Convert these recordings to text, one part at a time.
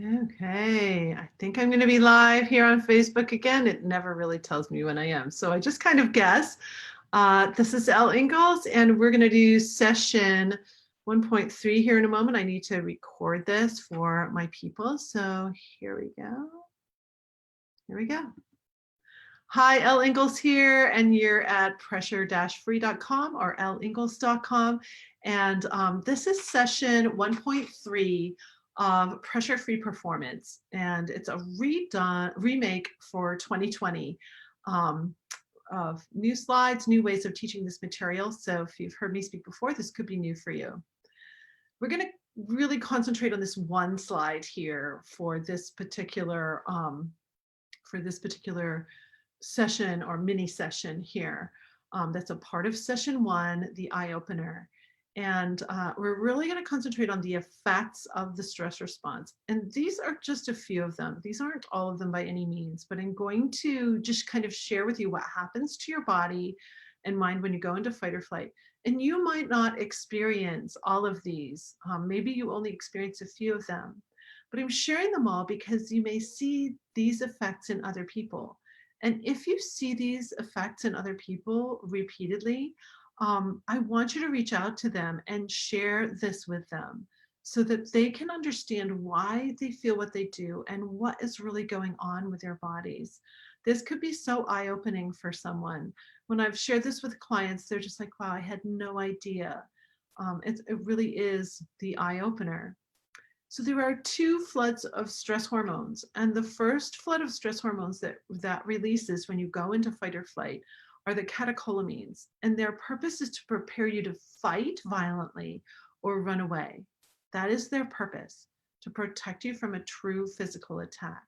Okay, I think I'm going to be live here on Facebook again. It never really tells me when I am, so I just kind of guess. This is Elle Ingalls, and we're going to do session 1.3 here in a moment. I need to record this for my people, so here we go. Here we go. Hi, Elle Ingalls here, and you're at pressure-free.com or ellingalls.com. And this is session 1.3 of Pressure-Free Performance. And it's a remake for 2020 of new slides, new ways of teaching this material. So if you've heard me speak before, this could be new for you. We're going to really concentrate on this one slide here for this particular session or mini session here. That's a part of session 1, the eye opener. And we're really going to concentrate on the effects of the stress response. And these are just a few of them. These aren't all of them by any means, but I'm going to just kind of share with you what happens to your body and mind when you go into fight or flight. And you might not experience all of these. Maybe you only experience a few of them, but I'm sharing them all because you may see these effects in other people. And if you see these effects in other people repeatedly, I want you to reach out to them and share this with them so that they can understand why they feel what they do and what is really going on with their bodies. This could be so eye-opening for someone. When I've shared this with clients, they're just like, wow, I had no idea. It really is the eye-opener. So there are 2 floods of stress hormones, and the first flood of stress hormones that releases when you go into fight or flight are the catecholamines, and their purpose is to prepare you to fight violently or run away. That is their purpose, to protect you from a true physical attack.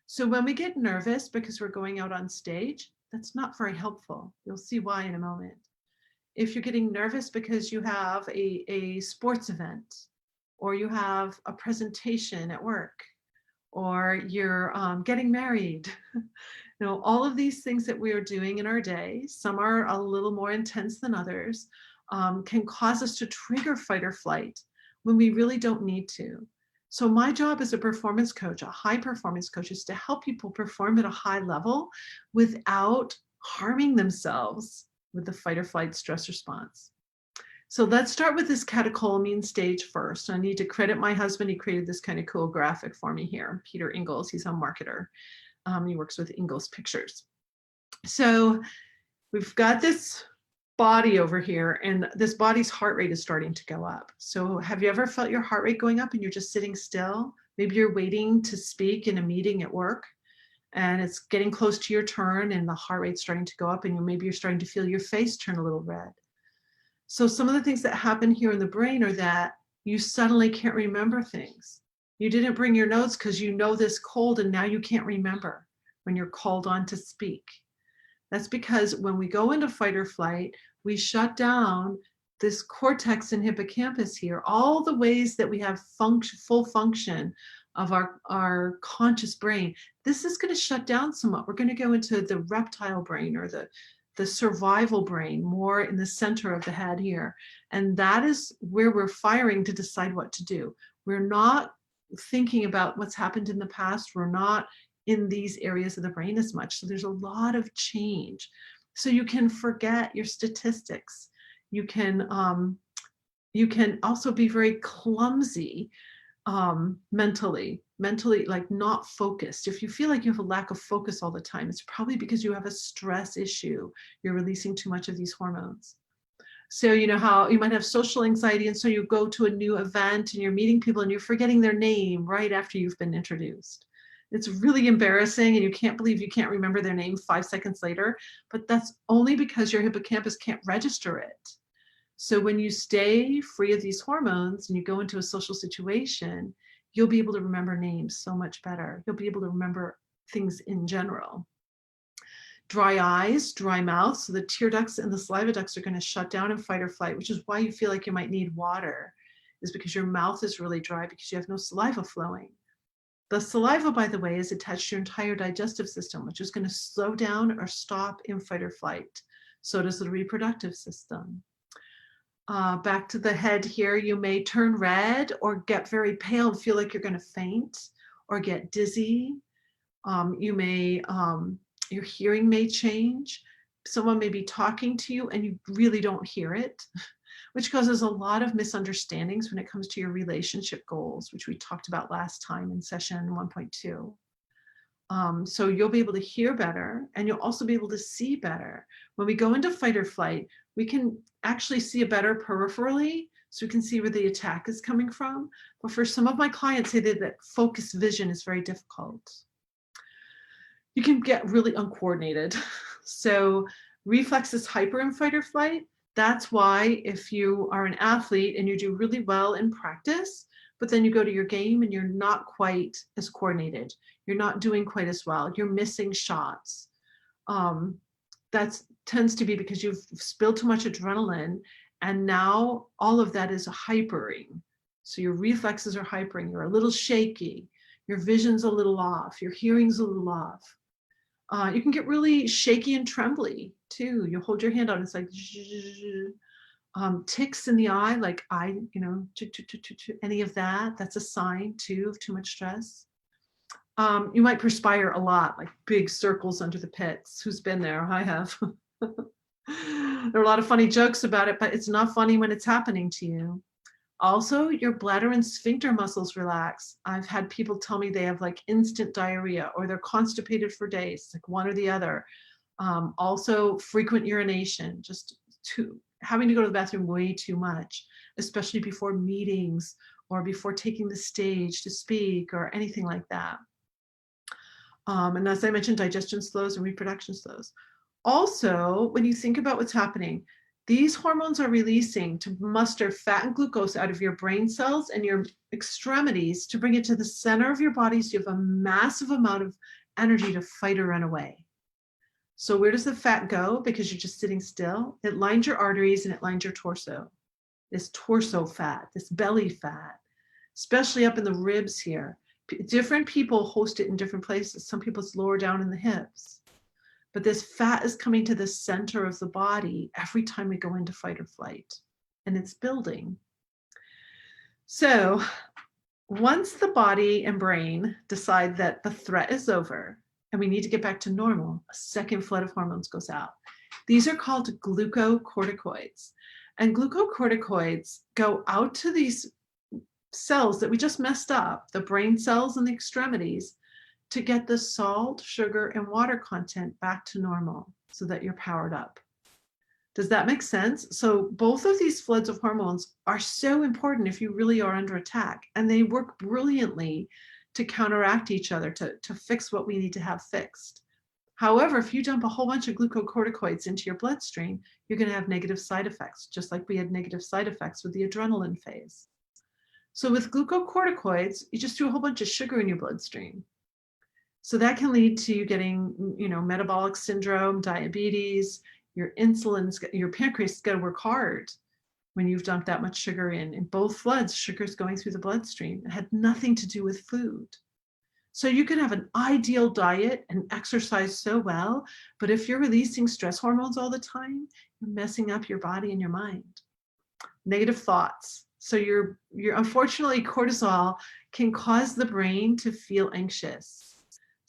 So when we get nervous because we're going out on stage, that's not very helpful. You'll see why in a moment. If you're getting nervous because you have a sports event, or you have a presentation at work, or you're getting married, all of these things that we are doing in our day, some are a little more intense than others, can cause us to trigger fight or flight when we really don't need to. So my job as a performance coach, a high performance coach, is to help people perform at a high level without harming themselves with the fight or flight stress response. So let's start with this catecholamine stage first. I need to credit my husband. He created this kind of cool graphic for me here. Peter Ingalls, he's a marketer. He works with Ingalls Pictures. So we've got this body over here, and this body's heart rate is starting to go up. So have you ever felt your heart rate going up and you're just sitting still? Maybe you're waiting to speak in a meeting at work, and it's getting close to your turn, and the heart rate's starting to go up, and maybe you're starting to feel your face turn a little red. So some of the things that happen here in the brain are that you suddenly can't remember things. You didn't bring your notes because you know this cold, and now you can't remember when you're called on to speak. That's because when we go into fight or flight, we shut down this cortex and hippocampus here, all the ways that we have full function of our conscious brain. This is going to shut down somewhat. We're going to go into the reptile brain, or the survival brain, more in the center of the head here. And that is where we're firing to decide what to do. We're not thinking about what's happened in the past. We're not in these areas of the brain as much. So there's a lot of change. So you can forget your statistics. You can also be very clumsy mentally, like not focused. If you feel like you have a lack of focus all the time, it's probably because you have a stress issue. You're releasing too much of these hormones. So you know how you might have social anxiety, and so you go to a new event and you're meeting people and you're forgetting their name right after you've been introduced. It's really embarrassing, and you can't believe you can't remember their name 5 seconds later, but that's only because your hippocampus can't register it. So when you stay free of these hormones and you go into a social situation, you'll be able to remember names so much better. You'll be able to remember things in general. Dry eyes, dry mouth, so the tear ducts and the saliva ducts are going to shut down in fight or flight, which is why you feel like you might need water, is because your mouth is really dry because you have no saliva flowing. The saliva, by the way, is attached to your entire digestive system, which is going to slow down or stop in fight or flight. So does the reproductive system. Back to the head here, you may turn red or get very pale and feel like you're going to faint. or get dizzy. You may, your hearing may change. Someone may be talking to you and you really don't hear it, which causes a lot of misunderstandings when it comes to your relationship goals, which we talked about last time in session 1.2. So you'll be able to hear better, and you'll also be able to see better. When we go into fight or flight, we can actually see it better peripherally, so we can see where the attack is coming from. But for some of my clients, they did that focused vision is very difficult. You can get really uncoordinated. So reflex is hyper in fight or flight. That's why if you are an athlete and you do really well in practice, but then you go to your game and you're not quite as coordinated, you're not doing quite as well, you're missing shots. That tends to be because you've spilled too much adrenaline, and now all of that is hypering. So your reflexes are hypering, you're a little shaky, your vision's a little off, your hearing's a little off. You can get really shaky and trembly too. You hold your hand out, it's like ticks in the eye, like any of that, that's a sign too of too much stress. You might perspire a lot, like big circles under the pits. Who's been there? I have. There are a lot of funny jokes about it, but it's not funny when it's happening to you. Also, your bladder and sphincter muscles relax. I've had people tell me they have like instant diarrhea, or they're constipated for days, like one or the other. Also, frequent urination, just having to go to the bathroom way too much, especially before meetings or before taking the stage to speak or anything like that. And as I mentioned, digestion slows and reproduction slows. Also, when you think about what's happening, these hormones are releasing to muster fat and glucose out of your brain cells and your extremities to bring it to the center of your body, so you have a massive amount of energy to fight or run away. So where does the fat go? Because you're just sitting still. It lines your arteries and it lines your torso. This torso fat, this belly fat, especially up in the ribs here. Different people host it in different places. Some people it's lower down in the hips. But this fat is coming to the center of the body every time we go into fight or flight, and it's building. So once the body and brain decide that the threat is over and we need to get back to normal, a second flood of hormones goes out. These are called glucocorticoids. And glucocorticoids go out to these cells that we just messed up, the brain cells and the extremities, to get the salt, sugar, and water content back to normal so that you're powered up. Does that make sense? So both of these floods of hormones are so important if you really are under attack, and they work brilliantly to counteract each other, to fix what we need to have fixed. However, if you dump a whole bunch of glucocorticoids into your bloodstream, you're going to have negative side effects, just like we had negative side effects with the adrenaline phase. So with glucocorticoids, you just do a whole bunch of sugar in your bloodstream. So that can lead to you getting, metabolic syndrome, diabetes, your pancreas has got to work hard when you've dumped that much sugar in. In both floods, sugar is going through the bloodstream. It had nothing to do with food. So you can have an ideal diet and exercise so well, but if you're releasing stress hormones all the time, you're messing up your body and your mind. Negative thoughts. So you're unfortunately, cortisol can cause the brain to feel anxious.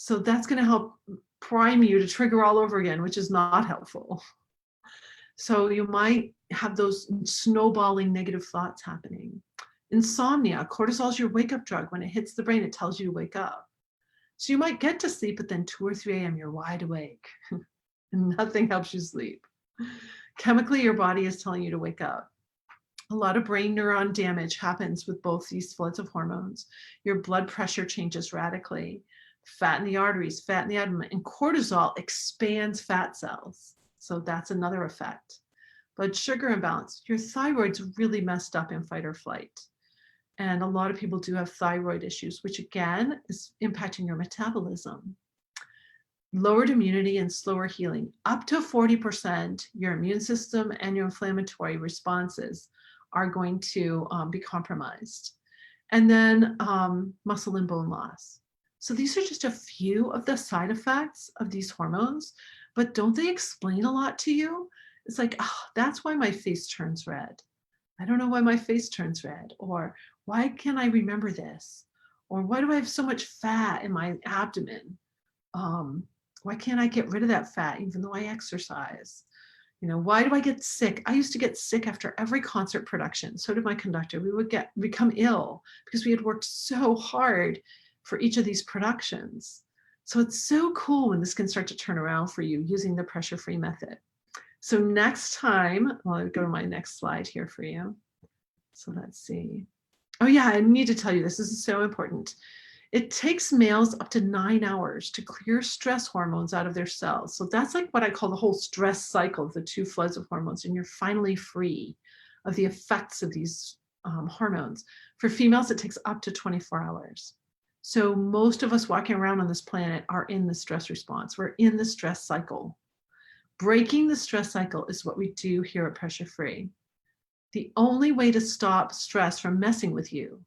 So that's going to help prime you to trigger all over again, which is not helpful. So you might have those snowballing negative thoughts happening. Insomnia, cortisol is your wake-up drug. When it hits the brain, it tells you to wake up. So you might get to sleep, but then 2 or 3 a.m. you're wide awake and nothing helps you sleep. Chemically, your body is telling you to wake up. A lot of brain neuron damage happens with both these floods of hormones. Your blood pressure changes radically. Fat in the arteries, fat in the abdomen, and cortisol expands fat cells. So that's another effect. Blood sugar imbalance, your thyroid's really messed up in fight or flight. And a lot of people do have thyroid issues, which again is impacting your metabolism. Lowered immunity and slower healing. Up to 40%, your immune system and your inflammatory responses are going to be compromised. And then muscle and bone loss. So these are just a few of the side effects of these hormones, but don't they explain a lot to you? It's like, oh, that's why my face turns red. I don't know why my face turns red, or why can't I remember this? Or why do I have so much fat in my abdomen? Why can't I get rid of that fat even though I exercise? Why do I get sick? I used to get sick after every concert production. So did my conductor. We would become ill because we had worked so hard for each of these productions. So it's so cool when this can start to turn around for you using the pressure-free method. So next time, well, I'll go to my next slide here for you. So let's see. Oh yeah, I need to tell you this. This is so important. It takes males up to 9 hours to clear stress hormones out of their cells. So that's like what I call the whole stress cycle of the two floods of hormones, and you're finally free of the effects of these hormones. For females, it takes up to 24 hours. So most of us walking around on this planet are in the stress response. We're in the stress cycle. Breaking the stress cycle is what we do here at Pressure Free. The only way to stop stress from messing with you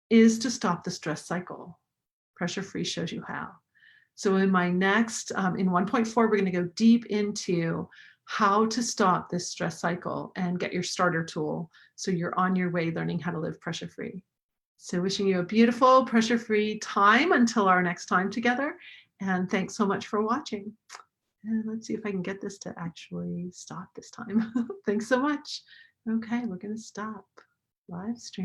is to stop the stress cycle. Pressure Free shows you how. So in my next, in 1.4, we're going to go deep into how to stop this stress cycle and get your starter tool so you're on your way learning how to live pressure free. So wishing you a beautiful pressure free time until our next time together. And thanks so much for watching. And let's see if I can get this to actually stop this time. Thanks so much. Okay, we're going to stop live stream.